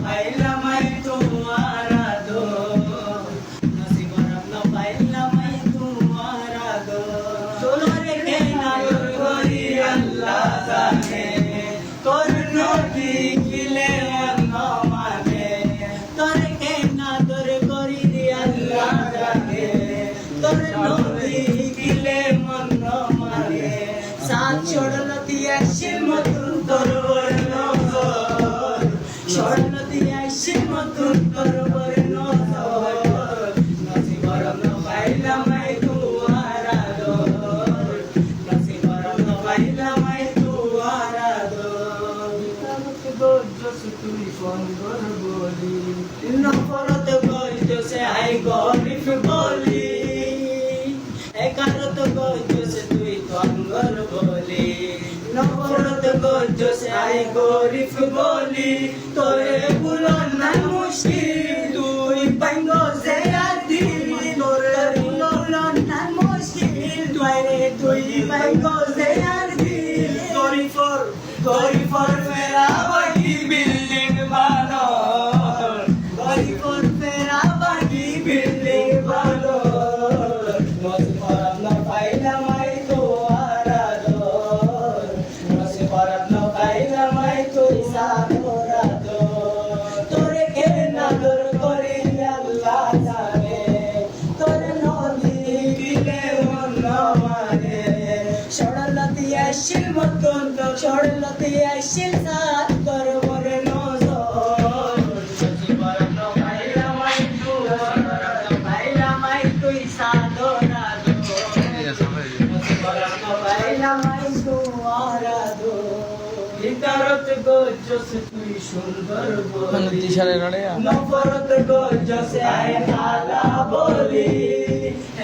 পাইলাম তোমার আদর, নসিব রত্ন পাইলাম তোমার আদর। তোরে কেন আদর করি আল্লাহ জানে, তোর নবী কিলে মন মানে। তোরে কেন আদর করি আল্লাহ জানে, তোর নবী কিলে মন মানে। সাত ছড়ল দিয়া শিল মতন তোর বর্ণ, ছড়ল দিয়া শিল মতন তোর বর্ণ। নসিব রত্ন পাইলাম তোমার আদর, নসিব রত্ন পাইলাম তোমার আদর। তুই সুন্দর বলি, নফরত গজছে আই গরিব বলি, একারত গজছে তুই সুন্দর বলি, নফরত গজছে আই গরিব বলি। তোরে বুলন না মুশকিল তুই পাইঙ্গ যে আদি, তোরে বুলন না মুশকিল তুই পাইঙ্গ যে আদি। গরিফর ফেরা বাকি বিল্ডিং বানো, গরিফর ফেরা বাকি বিল্ডিং বানো। নসিব রত্ন পাইলাম তোমার আদর, নসিব রত্ন পাইলাম তোমার আদর। তোরে কেন আদর করি আল্লাহ জানে, তোরে নবী দিলে মন মানে। সরলতি আসিল মতন সরলতি আসিল সাত তোর বরে নজর। নসিব রত্ন পাইলাম তোমার আদর, পাইলাম তুই সাদর আদর। নসিব রত্ন পাইলাম তোমার আদর। ইতারত গজছে তুই সুন্দর বলি, নফরত গজছে আয় খালা বলি,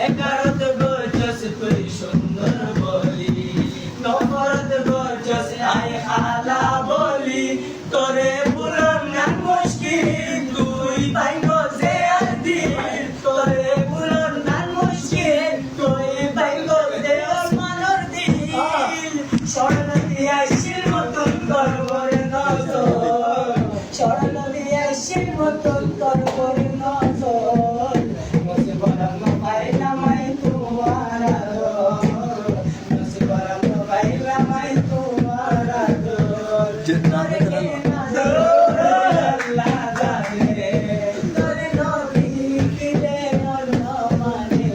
একারত গজছে তুই সুন্দর বলি, নফরত গজছে আয় খালা বলি। তোরে বুলন না মুশকিল তুই পাইঙ্গ যে আদি, তোরে বুলন না মুশকিল তুই পাইঙ্গ যে আসমানর দিল। স্বর্ণ দিয়া শিল মতন তোর বরে নজর, স্বর্ণ দিয়া শিল মতন তোর বরে নজর। নসিব রত্ন পাইলাম তোমার আদর, নসিব রত্ন পাইলাম তোমার আদর। তোরে কেন আদর আল্লাহ জানে, তোরে নবী কিলে মন মানে।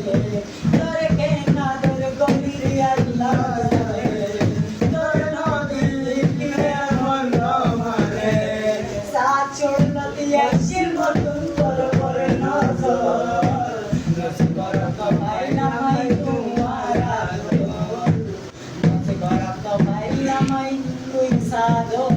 তোরে কেন আদর করি আল্লাহ জানে, তোর নবী কিলে মন মানে। সাত ছড়ল দিয়া শিল মতন তোর বরে নজর, নসিব রত্ন পাইলাম তোমার আদর, নসিব রত্ন পাইলাম তুই সাদর।